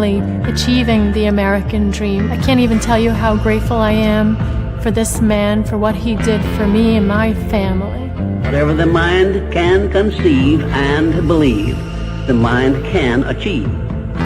really achieving the American dream. I can't even tell you how grateful I am for this man, for what he did for me and my family. Whatever the mind can conceive and believe, the mind can achieve.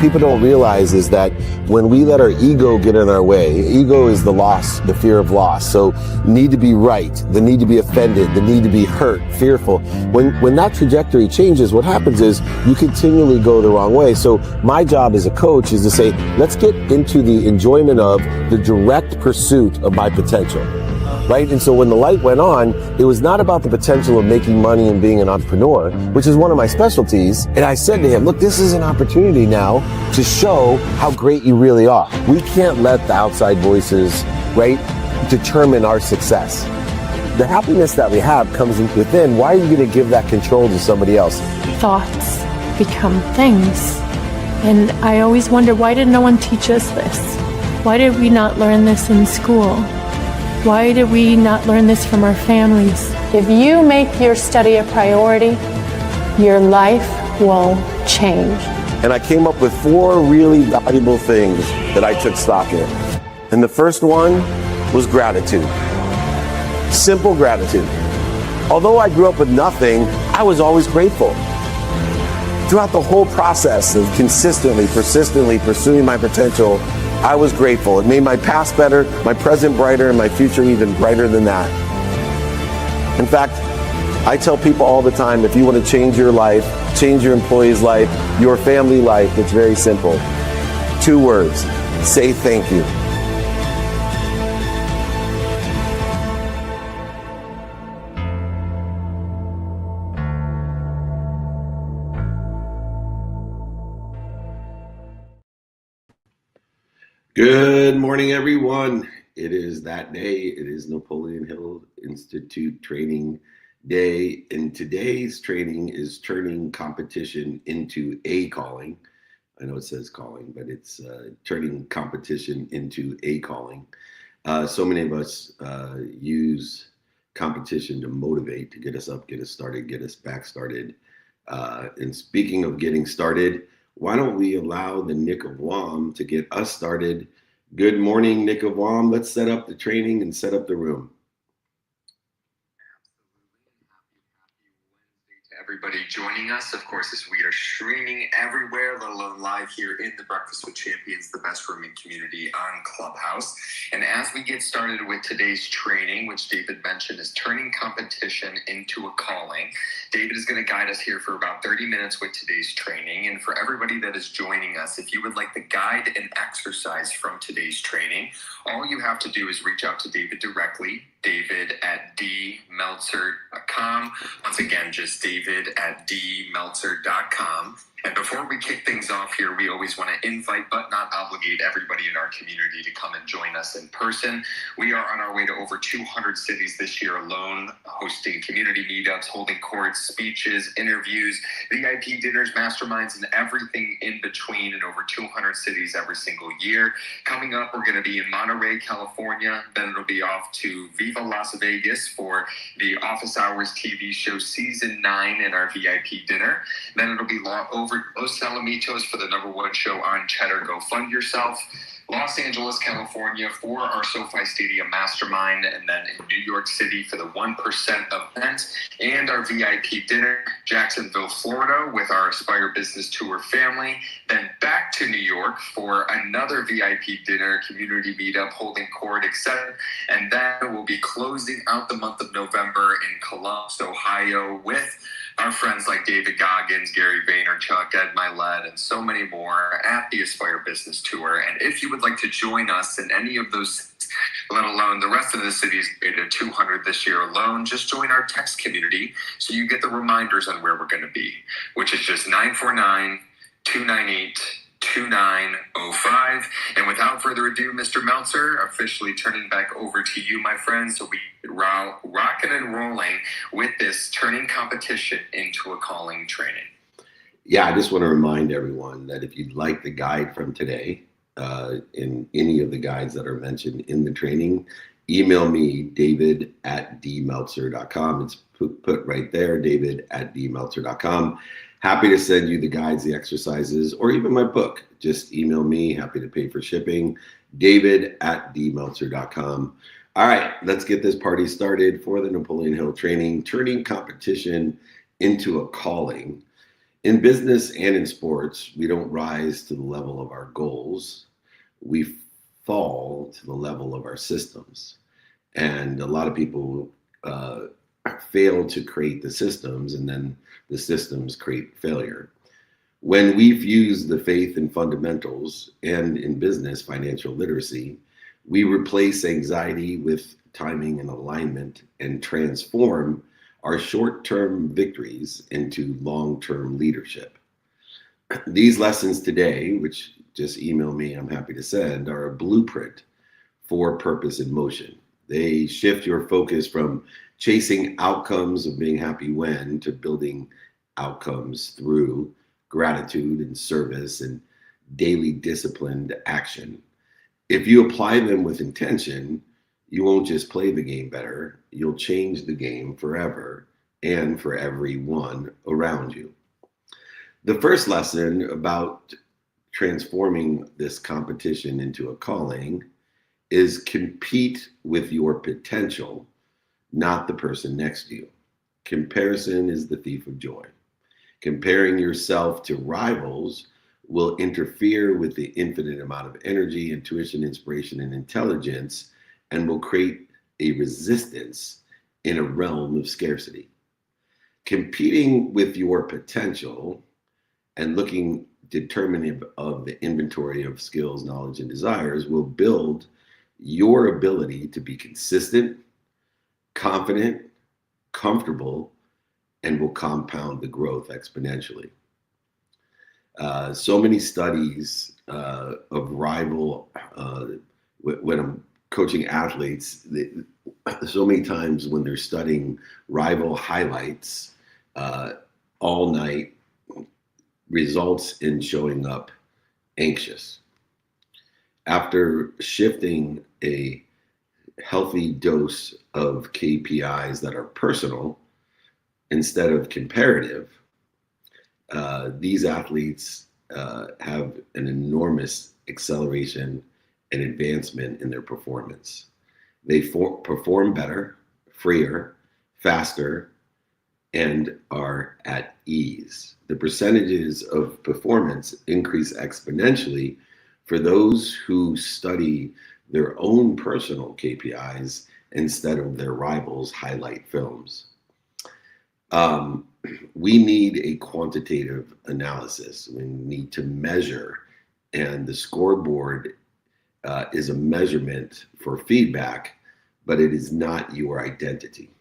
People don't realize is that when we let our ego get in our way, ego is the loss, the fear of loss. So need to be right, the need to be offended, the need to be hurt, fearful. When that trajectory changes, what happens is you continually go the wrong way. So my job as a coach is to say, let's get into the enjoyment of the direct pursuit of my potential. Right? And so when the light went on, it was not about the potential of making money and being an entrepreneur, which is one of my specialties. And I said to him, look, this is an opportunity now to show how great you really are. We can't let the outside voices, right, determine our success. The happiness that we have comes within. Why are you going to give that control to somebody else? Thoughts become things. And I always wonder, why did no one teach us this? Why did we not learn this in school? Why did we not learn this from our families? If you make your study a priority, your life will change. And I came up with 4 really valuable things that I took stock in. And the first one was gratitude. Simple gratitude. Although I grew up with nothing, I was always grateful. Throughout the whole process of consistently, persistently pursuing my potential, I was grateful. It made my past better, my present brighter, and my future even brighter than that. In fact, I tell people all the time, if you want to change your life, change your employee's life, your family life, it's very simple. 2 words, say thank you. Good morning, everyone. It is that day. It is Napoleon Hill Institute Training Day, and today's training is turning competition into a calling. I know it says calling, but it's turning competition into a calling. So many of us use competition to motivate, to get us up, get us started, get us back started. And speaking of getting started, why don't we allow the Nick of Wam to get us started? Good morning, Nick of Wam. Let's set up the training and set up the room. Everybody joining us, of course, as we are streaming everywhere, let alone live here in the Breakfast with Champions, the best rooming community on Clubhouse. And as we get started with today's training, which David mentioned is turning competition into a calling, David is going to guide us here for about 30 minutes with today's training. And for everybody that is joining us, if you would like the guide and exercise from today's training, all you have to do is reach out to David directly, david@dmeltzer.com. Once again, just david@dmeltzer.com. And before we kick things off here, we always want to invite but not obligate everybody in our community to come and join us in person. We are on our way to over 200 cities this year alone, hosting community meetups, holding courts, speeches, interviews, VIP dinners, masterminds, and everything in between in over 200 cities every single year. Coming up, we're going to be in Monterey, California. Then it'll be off to Viva Las Vegas for the Office Hours TV show Season 9 and our VIP dinner. Then it'll be over Los Alamitos for the #1 show on Cheddar, Go Fund Yourself. Los Angeles, California for our SoFi Stadium Mastermind, and then in New York City for the 1% event and our VIP dinner, Jacksonville, Florida with our Aspire Business Tour family, then back to New York for another VIP dinner, community meetup, holding court, etc. And then we'll be closing out the month of November in Columbus, Ohio with our friends like David Goggins, Gary Vaynerchuk, Ed Milet, and so many more at the Aspire Business Tour. And if you would like to join us in any of those cities, let alone the rest of the cities, at 200 this year alone, just join our text community so you get the reminders on where we're going to be, which is just 949-298-2905. And without further ado, Mr. Meltzer, officially turning back over to you, my friends, so we rocking and rolling with this turning competition into a calling training. Yeah, I just want to remind everyone that if you'd like the guide from today, in any of the guides that are mentioned in the training, email me, david@dmeltzer.com. It's put right there, david@dmeltzer.com. Happy to send you the guides, the exercises, or even my book. Just email me, happy to pay for shipping, david@dmeltzer.com. All right, let's get this party started for the Napoleon Hill training, turning competition into a calling. In business and in sports, we don't rise to the level of our goals. We fall to the level of our systems. And a lot of people fail to create the systems, and then the systems create failure. When we fuse the faith and fundamentals, and in business, financial literacy, we replace anxiety with timing and alignment and transform our short-term victories into long-term leadership. These lessons today, which just email me, I'm happy to send, are a blueprint for purpose in motion. They shift your focus from chasing outcomes of being happy when to building outcomes through gratitude and service and daily disciplined action. If you apply them with intention, you won't just play the game better, you'll change the game forever and for everyone around you. The first lesson about transforming this competition into a calling is compete with your potential, not the person next to you. Comparison is the thief of joy. Comparing yourself to rivals will interfere with the infinite amount of energy, intuition, inspiration, and intelligence, and will create a resistance in a realm of scarcity. Competing with your potential and looking determinative of the inventory of skills, knowledge, and desires will build your ability to be consistent, confident, comfortable, and will compound the growth exponentially. So many studies of rival, when I'm coaching athletes, so many times when they're studying rival highlights all night results in showing up anxious. After shifting a healthy dose of KPIs that are personal instead of comparative, these athletes have an enormous acceleration and advancement in their performance. They perform better, freer, faster, and are at ease. The percentages of performance increase exponentially for those who study their own personal KPIs instead of their rivals' highlight films. We need a quantitative analysis. We need to measure, and the scoreboard is a measurement for feedback, but it is not your identity.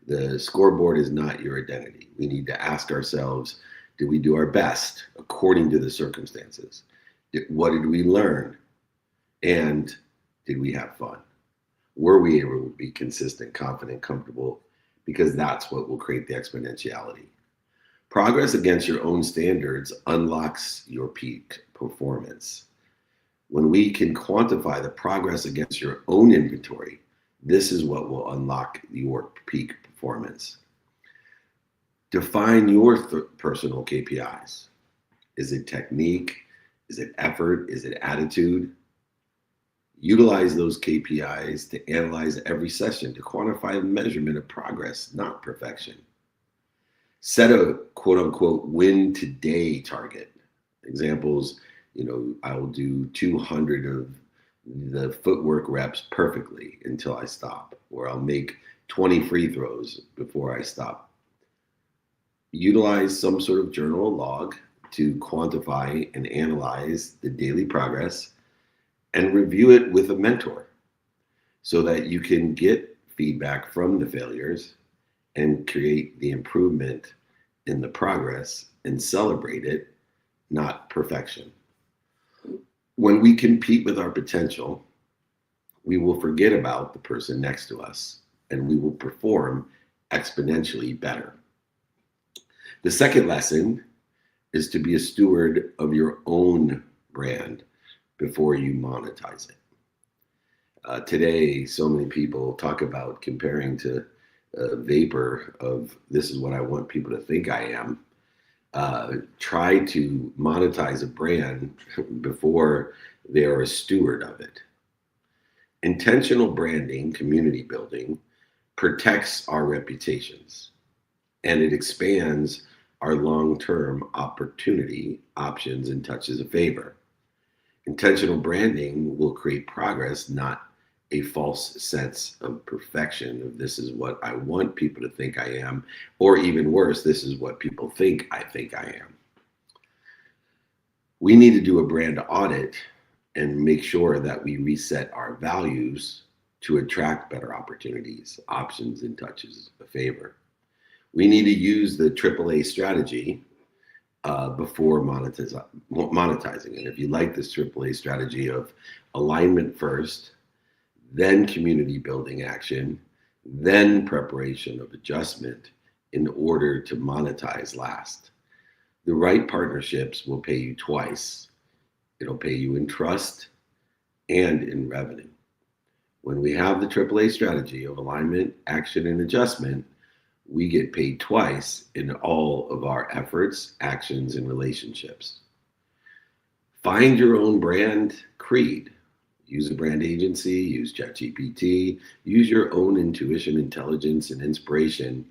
The scoreboard is not your identity. We need to ask ourselves, did we do our best according to the circumstances? What did we learn? And did we have fun? Were we able to be consistent, confident, comfortable? Because that's what will create the exponentiality. Progress against your own standards unlocks your peak performance. When we can quantify the progress against your own inventory, this is what will unlock your peak performance. Define your personal KPIs. Is it technique? Is it effort? Is it attitude? Utilize those KPIs to analyze every session to quantify the measurement of progress, not perfection. Set a quote unquote win today target. Examples, I will do 200 of the footwork reps perfectly until I stop, or I'll make 20 free throws before I stop. Utilize some sort of journal log to quantify and analyze the daily progress and review it with a mentor so that you can get feedback from the failures and create the improvement in the progress and celebrate it, not perfection. When we compete with our potential, we will forget about the person next to us and we will perform exponentially better. The second lesson is to be a steward of your own brand before you monetize it. Today, so many people talk about comparing to a vapor of this is what I want people to think I am. try to monetize a brand before they are a steward of it. Intentional branding, community building, protects our reputations, and it expands our long-term opportunity, options, and touches of favor. Intentional branding will create progress, not a false sense of perfection of this is what I want people to think I am, or even worse, this is what people think I am. We need to do a brand audit and make sure that we reset our values to attract better opportunities, options, and touches of favor. We need to use the AAA strategy before monetizing it. If you like this AAA strategy of alignment first, then community building action, then preparation of adjustment in order to monetize last. The right partnerships will pay you twice. It'll pay you in trust and in revenue. When we have the AAA strategy of alignment, action, and adjustment, we get paid twice in all of our efforts, actions, and relationships. Find your own brand creed. Use a brand agency, use ChatGPT, use your own intuition, intelligence, and inspiration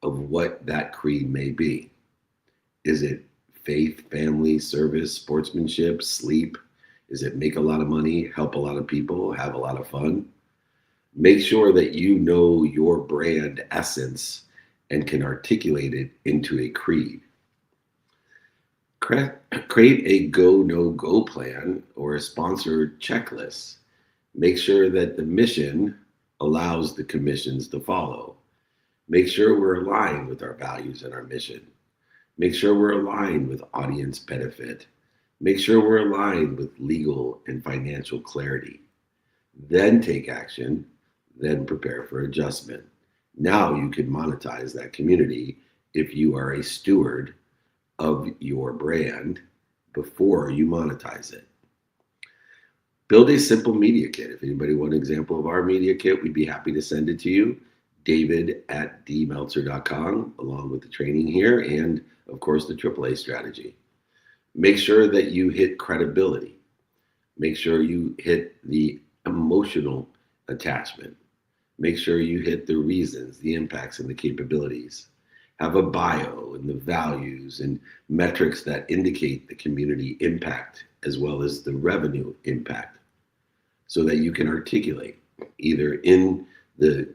of what that creed may be. Is it faith, family, service, sportsmanship, sleep? Is it make a lot of money, help a lot of people, have a lot of fun? Make sure that you know your brand essence and can articulate it into a creed. Create a go, no go plan or a sponsored checklist. Make sure that the mission allows the commissions to follow. Make sure we're aligned with our values and our mission. Make sure we're aligned with audience benefit. Make sure we're aligned with legal and financial clarity. Then take action, then prepare for adjustment. Now you can monetize that community if you are a steward of your brand before you monetize it. Build a simple media kit. If anybody wants an example of our media kit, we'd be happy to send it to you. David@dmeltzer.com, along with the training here and, of course, the AAA strategy. Make sure that you hit credibility. Make sure you hit the emotional attachment. Make sure you hit the reasons, the impacts, and the capabilities. Have a bio and the values and metrics that indicate the community impact as well as the revenue impact so that you can articulate either in the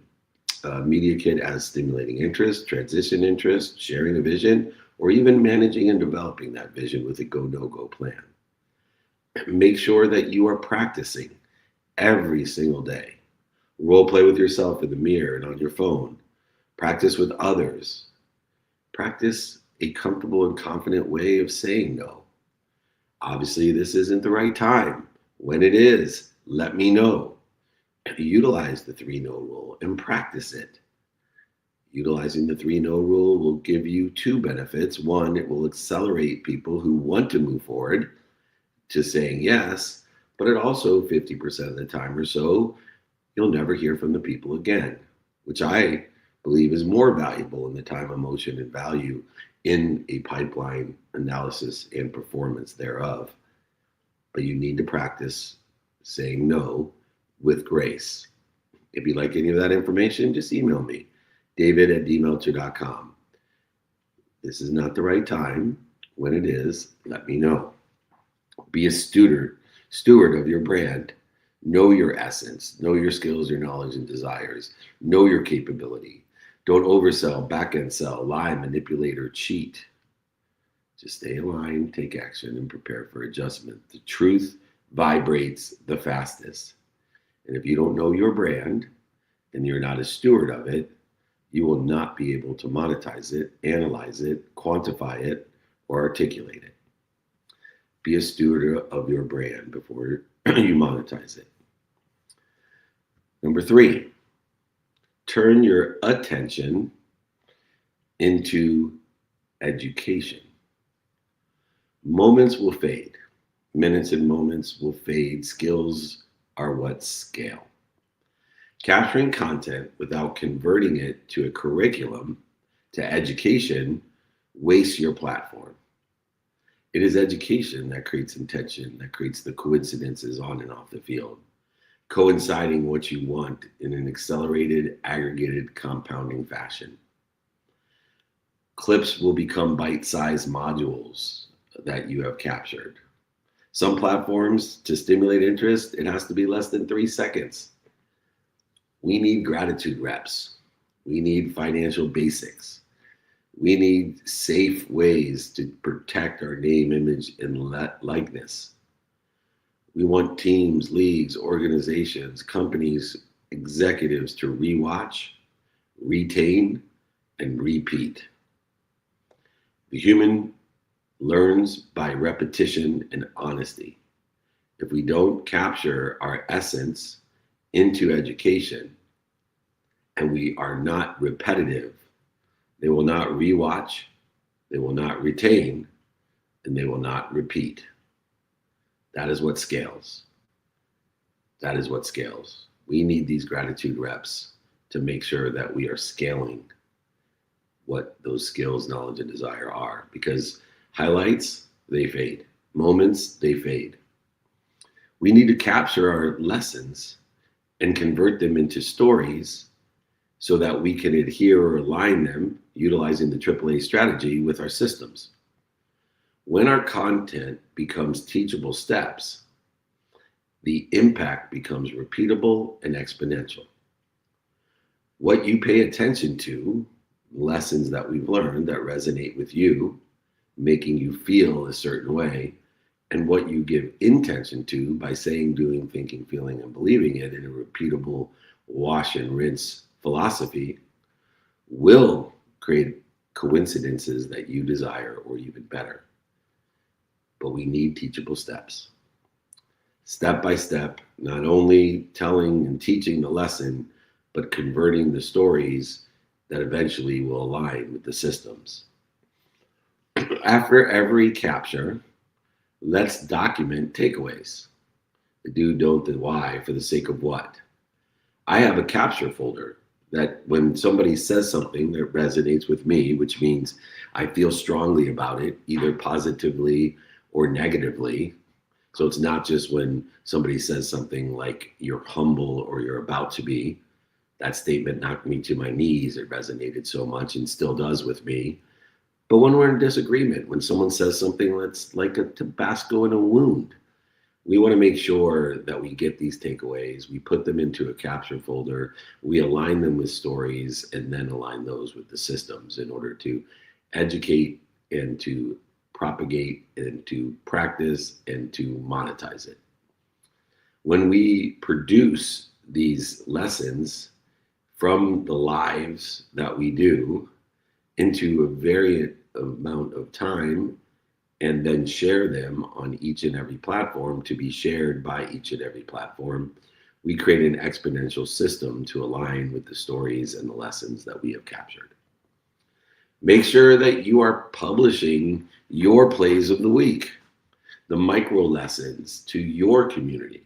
media kit as stimulating interest, transition interest, sharing a vision, or even managing and developing that vision with a go, no go plan. Make sure that you are practicing every single day. Role play with yourself in the mirror and on your phone. Practice with others. Practice a comfortable and confident way of saying no. Obviously, this isn't the right time. When it is, let me know. Utilize the 3-no rule and practice it. Utilizing the 3-no rule will give you two benefits. One, it will accelerate people who want to move forward to saying yes, but it also 50% of the time or so, you'll never hear from the people again, which I believe is more valuable in the time, emotion, and value in a pipeline analysis and performance thereof. But you need to practice saying no with grace. If you'd like any of that information, just email me, david@dmeltzer.com. This is not the right time. When it is, let me know. Be a steward of your brand. Know your essence. Know your skills, your knowledge, and desires. Know your capability. Don't oversell, back-end sell, lie, manipulate, or cheat. Just stay aligned, take action, and prepare for adjustment. The truth vibrates the fastest. And if you don't know your brand and you're not a steward of it, you will not be able to monetize it, analyze it, quantify it, or articulate it. Be a steward of your brand before you monetize it. Number 3, turn your attention into education. Moments will fade. Minutes and moments will fade. Skills are what scale. Capturing content without converting it to a curriculum, to education, waste your platform. It is education that creates intention, that creates the coincidences on and off the field, coinciding what you want in an accelerated, aggregated, compounding fashion. Clips will become bite-sized modules that you have captured. Some platforms, to stimulate interest, it has to be less than 3 seconds. We need gratitude reps. We need financial basics. We need safe ways to protect our name, image, and likeness. We want teams, leagues, organizations, companies, executives to rewatch, retain, and repeat. The human learns by repetition and honesty. If we don't capture our essence into education and we are not repetitive, they will not rewatch, they will not retain, and they will not repeat. That is what scales. That is what scales. We need these gratitude reps to make sure that we are scaling what those skills, knowledge, and desire are. Because highlights, they fade. Moments, they fade. We need to capture our lessons and convert them into stories so that we can adhere or align them utilizing the AAA strategy with our systems. When our content becomes teachable steps, the impact becomes repeatable and exponential. What you pay attention to, lessons that we've learned that resonate with you, making you feel a certain way, and what you give intention to by saying, doing, thinking, feeling, and believing it in a repeatable wash and rinse philosophy will create coincidences that you desire or even better. But we need teachable steps. Step by step, not only telling and teaching the lesson, but converting the stories that eventually will align with the systems. After every capture, let's document takeaways. The do, don't, the why, for the sake of what. I have a capture folder that when somebody says something that resonates with me, which means I feel strongly about it, either positively or negatively. So it's not just when somebody says something like you're humble or you're about to be. That statement knocked me to my knees. It resonated so much and still does with me. But when we're in disagreement, when someone says something that's like a Tabasco in a wound, we want to make sure that we get these takeaways, we put them into a capture folder, we align them with stories, and then align those with the systems in order to educate and to propagate and to practice and to monetize it. When we produce these lessons from the lives that we do into a variant amount of time and then share them on each and every platform to be shared by each and every platform, we create an exponential system to align with the stories and the lessons that we have captured. Make sure that you are publishing your plays of the week, the micro lessons to your community.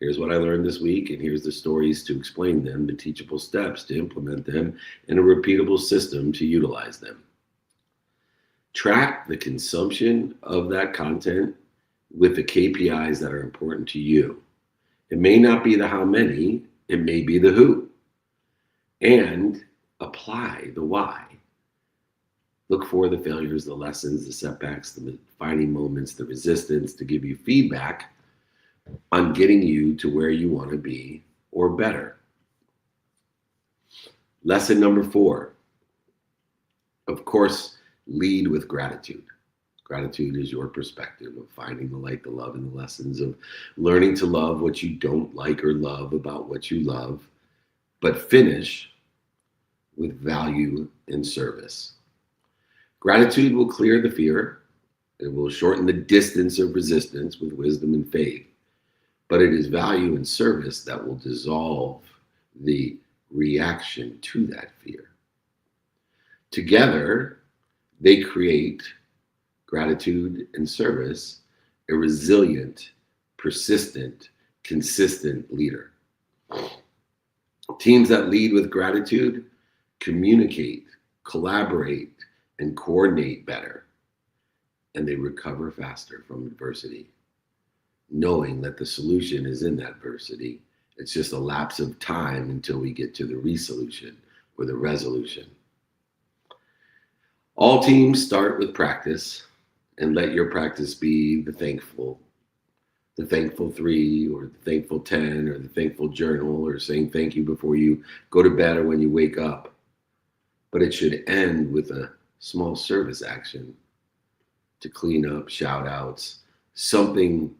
Here's what I learned this week, and here's the stories to explain them, the teachable steps to implement them, and a repeatable system to utilize them. Track the consumption of that content with the KPIs that are important to you. It may not be the how many, it may be the who. And apply the why. Look for the failures, the lessons, the setbacks, the defining moments, the resistance to give you feedback on getting you to where you want to be or better. Lesson number 4. Of course, lead with gratitude. Gratitude is your perspective of finding the light, the love, and the lessons of learning to love what you don't like or love about what you love, but finish with value and service. Gratitude will clear the fear. It will shorten the distance of resistance with wisdom and faith. But it is value and service that will dissolve the reaction to that fear. Together, they create gratitude and service, a resilient, persistent, consistent leader. Teams that lead with gratitude communicate, collaborate, and coordinate better, and they recover faster from adversity, knowing that the solution is in that adversity. It's just a lapse of time until we get to the resolution or the resolution. All teams start with practice, and let your practice be the thankful 3, or the thankful 10, or the thankful journal, or saying thank you before you go to bed or when you wake up. But it should end with a small service action to clean up, shout outs, something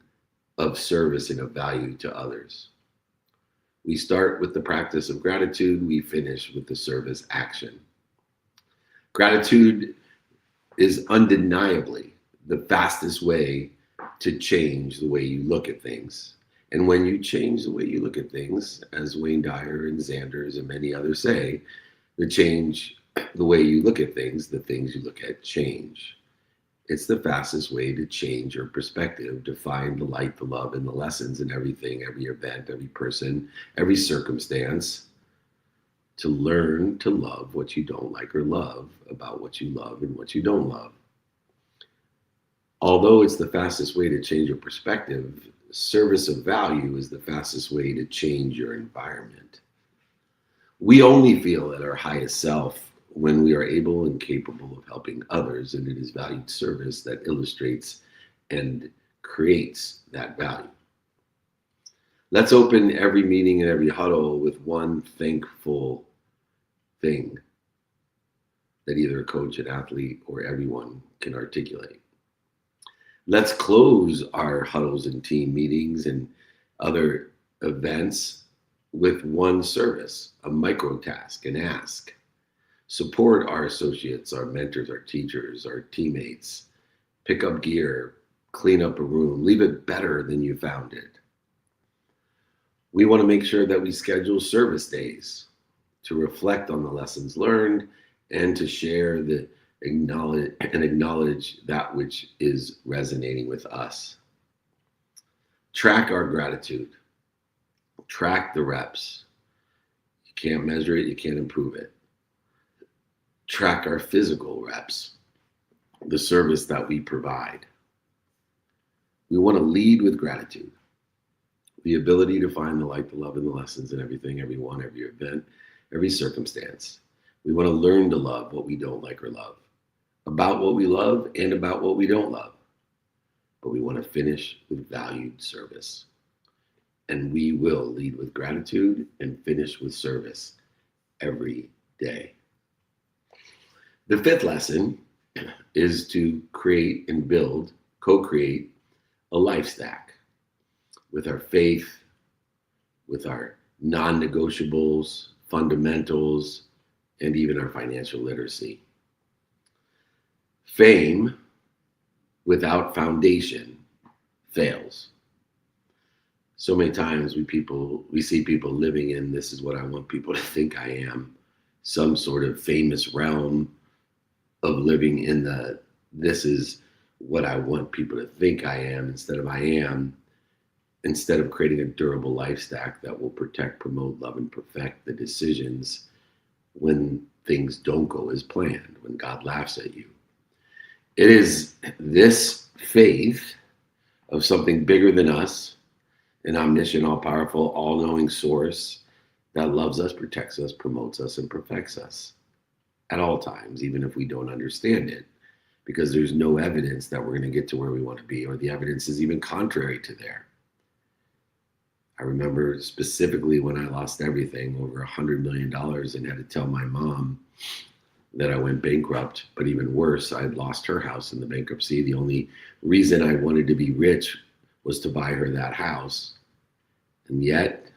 of service and of value to others. We start with the practice of gratitude, we finish with the service action. Gratitude is undeniably the fastest way to change the way you look at things. And when you change the way you look at things, as Wayne Dyer and Xanders and many others say, the way you look at things, the things you look at change. It's the fastest way to change your perspective, to find the light, the love, and the lessons in everything, every event, every person, every circumstance, to learn to love what you don't like or love about what you love and what you don't love. Although it's the fastest way to change your perspective, service of value is the fastest way to change your environment. We only feel at our highest self when we are able and capable of helping others, and it is valued service that illustrates and creates that value. Let's open every meeting and every huddle with one thankful thing that either a coach, an athlete, or everyone can articulate. Let's close our huddles and team meetings and other events with one service, a micro task, an ask. Support our associates, our mentors, our teachers, our teammates. Pick up gear, clean up a room, leave it better than you found it. We want to make sure that we schedule service days to reflect on the lessons learned and to share acknowledge that which is resonating with us. Track our gratitude. Track the reps. You can't measure it, you can't improve it. Track our physical reps, the service that we provide. We want to lead with gratitude, the ability to find the light, the love, and the lessons in everything, everyone, every event, every circumstance. We want to learn to love what we don't like or love, about what we love and about what we don't love. But we want to finish with valued service. And we will lead with gratitude and finish with service every day. The fifth lesson is to create and build, co-create a life stack with our faith, with our non-negotiables, fundamentals, and even our financial literacy. Fame without foundation fails. So many times we see people living in, this is what I want people to think I am, some sort of famous realm of living in this is what I want people to think I am instead of I am, instead of creating a durable life stack that will protect, promote, love, and perfect the decisions when things don't go as planned, when God laughs at you. It is this faith of something bigger than us, an omniscient, all-powerful, all-knowing source that loves us, protects us, promotes us, and perfects us at all times, even if we don't understand it, because there's no evidence that we're going to get to where we want to be, or the evidence is even contrary to there. I remember specifically when I lost everything, over $100 million, and had to tell my mom that I went bankrupt, but even worse, I had lost her house in the bankruptcy. The only reason I wanted to be rich was to buy her that house. And yet,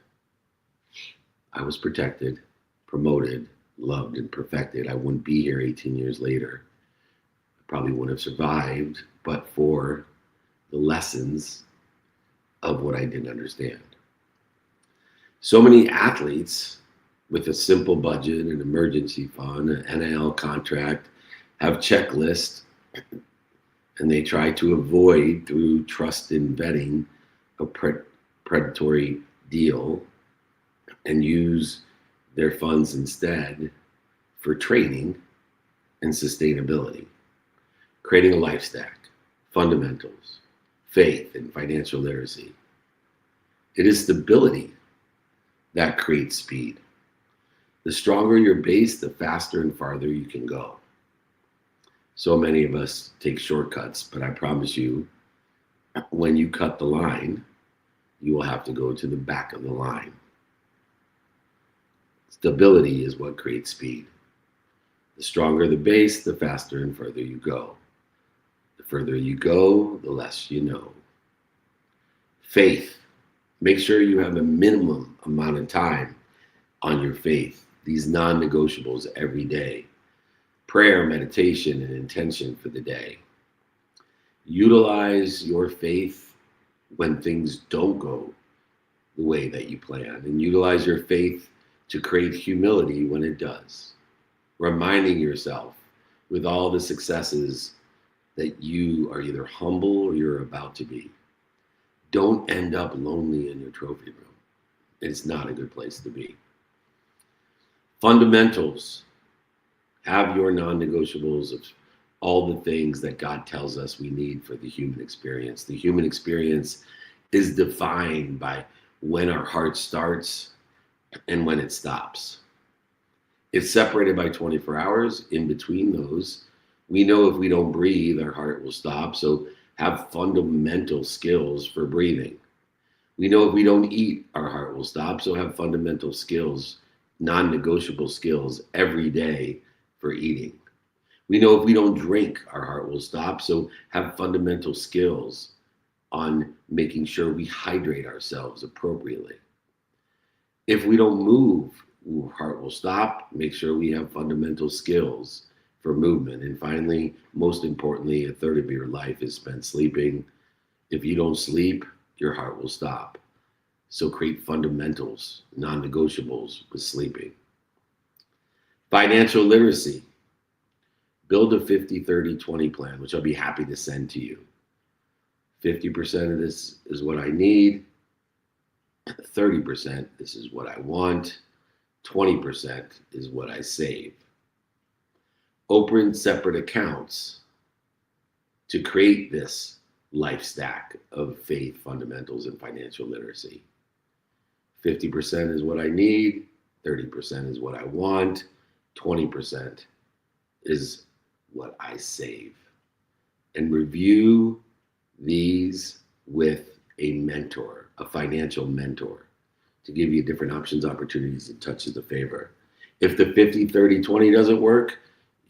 I was protected, promoted, loved, and perfected. I wouldn't be here 18 years later. I probably wouldn't have survived, but for the lessons of what I didn't understand. So many athletes with a simple budget, an emergency fund, an NIL contract, have checklists, and they try to avoid, through trust and vetting, a predatory deal and use their funds instead for training and sustainability, creating a life stack, fundamentals, faith, and financial literacy. It is stability that creates speed. The stronger your base, the faster and farther you can go. So many of us take shortcuts, but I promise you, when you cut the line, you will have to go to the back of the line. Stability is what creates speed. The stronger the base, the faster and further you go. The further you go, the less you know. Faith. Make sure you have a minimum amount of time on your faith, these non-negotiables every day. Prayer, meditation, and intention for the day. Utilize your faith when things don't go the way that you plan, and utilize your faith to create humility when it does. Reminding yourself with all the successes that you are either humble or you're about to be. Don't end up lonely in your trophy room. It's not a good place to be. Fundamentals. Have your non-negotiables of all the things that God tells us we need for the human experience. The human experience is defined by when our heart starts and when it stops. It's separated by 24 hours. In between those, we know if we don't breathe, our heart will stop. So have fundamental skills for breathing. We know if we don't eat, our heart will stop. So have fundamental skills, non-negotiable skills every day for eating. We know if we don't drink, our heart will stop. So have fundamental skills on making sure we hydrate ourselves appropriately. If we don't move, our heart will stop. Make sure we have fundamental skills for movement. And finally, most importantly, a third of your life is spent sleeping. If you don't sleep, your heart will stop. So create fundamentals, non-negotiables with sleeping. Financial literacy. Build a 50-30-20 plan, which I'll be happy to send to you. 50% of this is what I need. 30%, this is what I want. 20% is what I save. Open separate accounts to create this life stack of faith, fundamentals, and financial literacy. 50% is what I need. 30% is what I want. 20% is what I save. And review these with a mentor, a financial mentor, to give you different options, opportunities, and touches of favor. If the 50-30-20 doesn't work,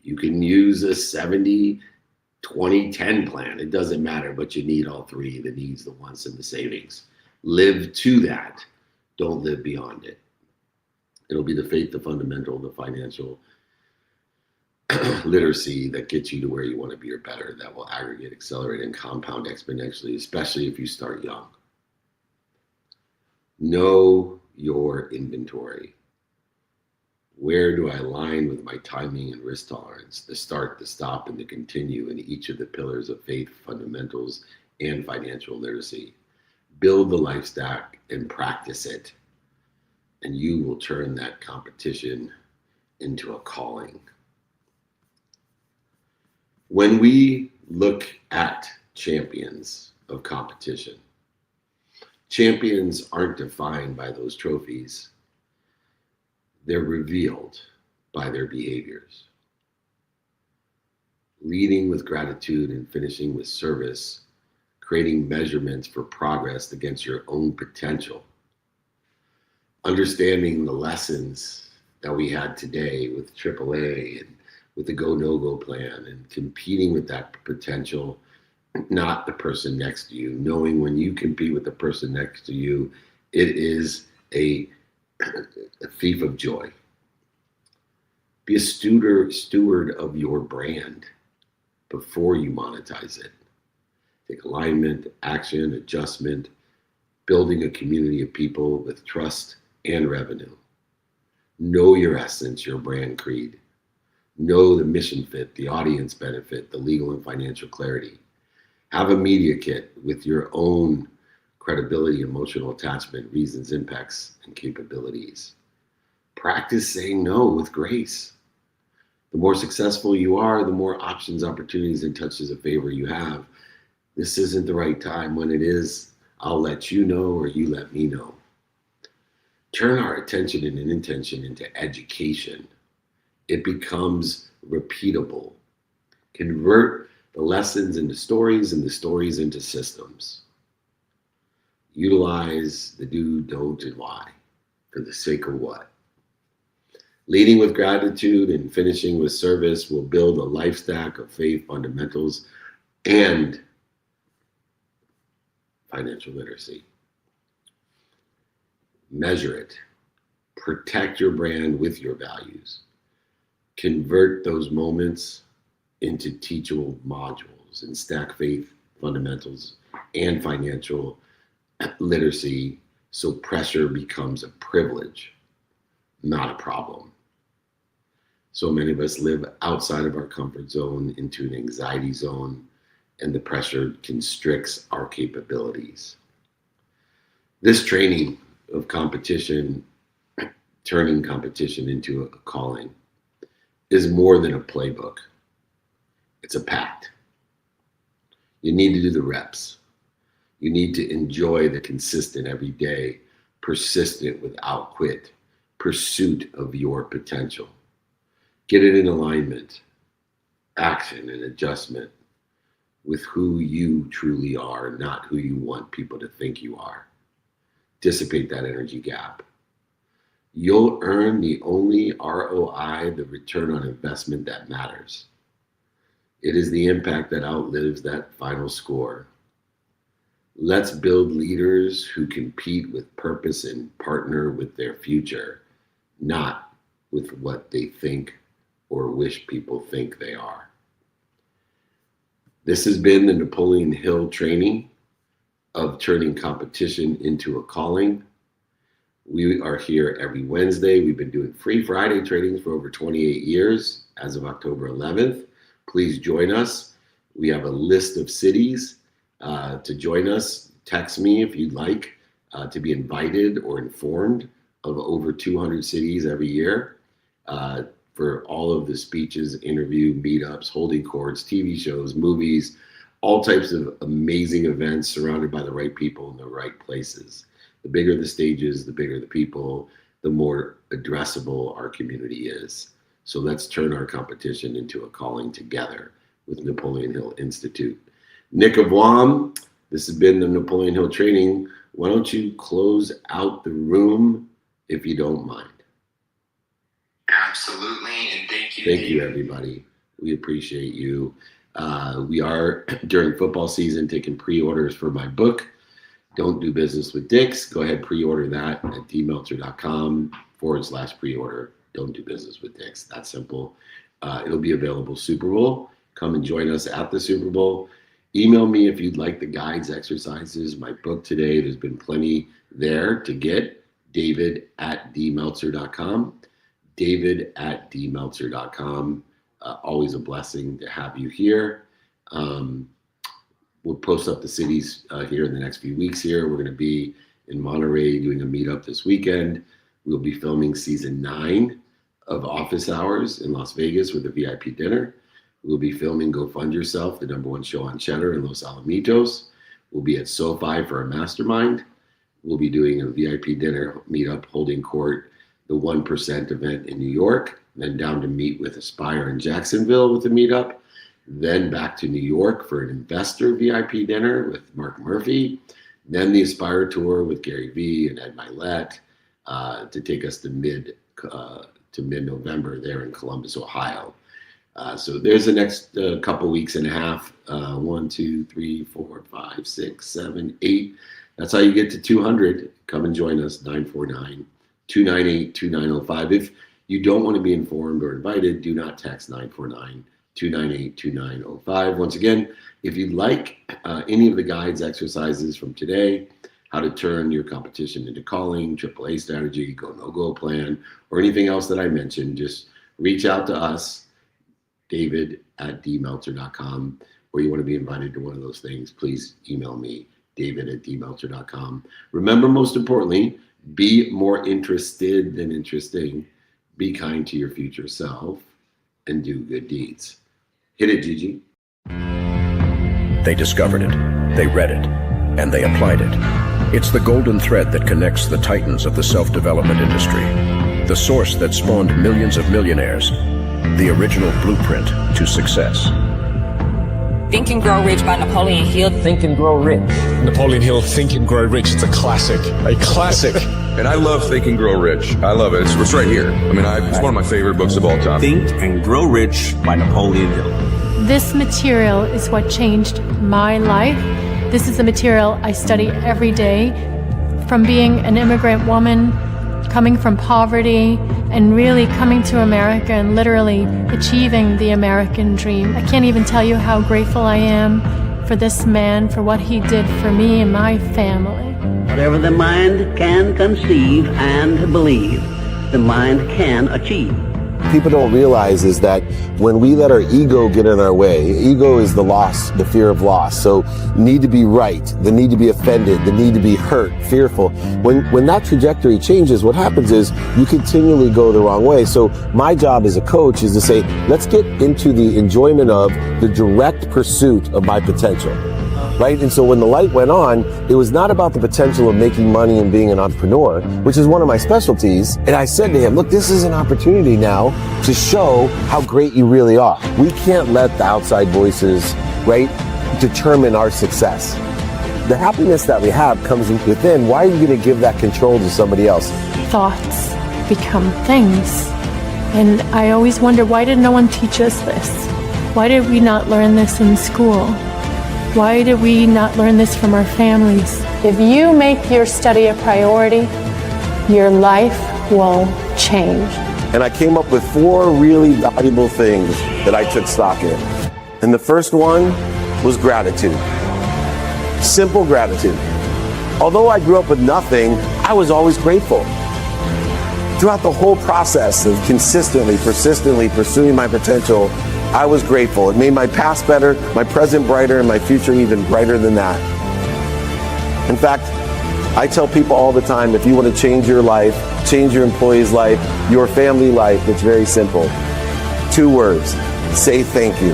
you can use a 70-20-10 plan. It doesn't matter, but you need all three, the needs, the wants, and the savings. Live to that. Don't live beyond it. It'll be the faith, the fundamental, the financial literacy that gets you to where you want to be or better, that will aggregate, accelerate, and compound exponentially, especially if you start young. Know your inventory. Where do I align with my timing and risk tolerance? The start, the stop, and the continue in each of the pillars of faith, fundamentals, and financial literacy. Build the life stack and practice it, and you will turn that competition into a calling. When we look at champions of competition, champions aren't defined by those trophies. They're revealed by their behaviors. Leading with gratitude and finishing with service, creating measurements for progress against your own potential. Understanding the lessons that we had today with AAA and with the go, no go plan, and competing with that potential, not the person next to you. Knowing when you compete with the person next to you, it is a thief of joy. Be a steward of your brand before you monetize it. Take alignment, action, adjustment, building a community of people with trust and revenue. Know your essence, your brand creed. Know the mission fit, the audience benefit, the legal and financial clarity. Have a media kit with your own credibility, emotional attachment, reasons, impacts, and capabilities. Practice saying no with grace. The more successful you are, the more options, opportunities, and touches of favor you have. This isn't the right time. When it is, I'll let you know, or you let me know. Turn our attention and intention into education. It becomes repeatable. Convert the lessons into stories and the stories into systems. Utilize the do, don't, and why. For the sake of what? Leading with gratitude and finishing with service will build a life stack of faith fundamentals and financial literacy. Measure it. Protect your brand with your values. Convert those moments into teachable modules and stack faith fundamentals and financial literacy so pressure becomes a privilege, not a problem. So many of us live outside of our comfort zone into an anxiety zone, and the pressure constricts our capabilities. This training of competition, turning competition into a calling, is more than a playbook. It's a pact. You need to do the reps. You need to enjoy the consistent, everyday, persistent, without quit pursuit of your potential. Get it in alignment, action, and adjustment with who you truly are, not who you want people to think you are. Dissipate that energy gap. You'll earn the only ROI, the return on investment, that matters. It is the impact that outlives that final score. Let's build leaders who compete with purpose and partner with their future, not with what they think or wish people think they are. This has been the Napoleon Hill training of turning competition into a calling. We are here every Wednesday. We've been doing free Friday trainings for over 28 years as of October 11th. Please join us. We have a list of cities to join us. Text me if you'd like to be invited or informed of over 200 cities every year for all of the speeches, interview, meetups, holding courts, TV shows, movies, all types of amazing events surrounded by the right people in the right places. The bigger the stages, the bigger the people, the more addressable our community is. So let's turn our competition into a calling together with Napoleon Hill Institute. Nick of WAM, this has been the Napoleon Hill training. Why don't you close out the room if you don't mind? Absolutely, and thank you. Thank you, everybody. We appreciate you. We are, during football season, taking pre-orders for my book, Don't Do Business with Dicks. Go ahead, pre-order that at dmeltzer.com/pre-order. Don't Do Business with Dicks. That simple. It'll be available Super Bowl. Come and join us at the Super Bowl. Email me if you'd like the guides, exercises, my book today. There's been plenty there to get. David@dmeltzer.com. David@dmeltzer.com. Always a blessing to have you here. We'll post up the cities here in the next few weeks here. We're going to be in Monterey doing a meetup this weekend. We'll be filming season 9 of Office Hours in Las Vegas with a VIP dinner. We'll be filming Go Fund Yourself, the #1 show on Cheddar in Los Alamitos. We'll be at SoFi for a mastermind. We'll be doing a VIP dinner meetup, holding court, the 1% event in New York, then down to meet with Aspire in Jacksonville with a meetup, then back to New York for an investor VIP dinner with Mark Murphy, then the Aspire tour with Gary Vee and Ed Milet to take us to mid-November there in Columbus, Ohio. So there's the next couple weeks and a half. 1, 2, 3, 4, 5, 6, 7, 8. That's how you get to 200. Come and join us, 949-298-2905. If you don't want to be informed or invited, do not text 949-298-2905. Once again, if you'd like any of the guides, exercises from today, how to turn your competition into calling, AAA strategy, go no-go plan, or anything else that I mentioned, just reach out to us, David@dmeltzer.com, or you want to be invited to one of those things, please email me, David@dmeltzer.com. Remember, most importantly, be more interested than interesting. Be kind to your future self. and do good deeds. Hit it, Gigi. They discovered it, they read it, and they applied it. It's the golden thread that connects the titans of the self-development industry, the source that spawned millions of millionaires, the original blueprint to success. Think and Grow Rich by Napoleon Hill. Think and Grow Rich. Napoleon Hill, Think and Grow Rich. It's a classic. A classic. And I love Think and Grow Rich. I love it. It's right here. I mean, it's one of my favorite books of all time. Think and Grow Rich by Napoleon Hill. This material is what changed my life. This is the material I study every day. From being an immigrant woman, coming from poverty, and really coming to America and literally achieving the American dream. I can't even tell you how grateful I am for this man, for what he did for me and my family. Whatever the mind can conceive and believe, the mind can achieve. People don't realize is that when we let our ego get in our way, ego is the loss, the fear of loss. So need to be right, the need to be offended, the need to be hurt, fearful. When that trajectory changes, what happens is you continually go the wrong way. So my job as a coach is to say, let's get into the enjoyment of the direct pursuit of my potential. Right? And so when the light went on, it was not about the potential of making money and being an entrepreneur, which is one of my specialties. And I said to him, look, this is an opportunity now to show how great you really are. We can't let the outside voices, right, determine our success. The happiness that we have comes within. Why are you going to give that control to somebody else? Thoughts become things. And I always wonder, why did no one teach us this? Why did we not learn this in school? Why did we not learn this from our families? If you make your study a priority, your life will change. And I came up with 4 really valuable things that I took stock in. And the first one was gratitude. Simple gratitude. Although I grew up with nothing, I was always grateful. Throughout the whole process of consistently, persistently pursuing my potential, I was grateful. It made my past better, my present brighter, and my future even brighter than that. In fact, I tell people all the time, if you want to change your life, change your employee's life, your family life, it's very simple. 2 words, say thank you.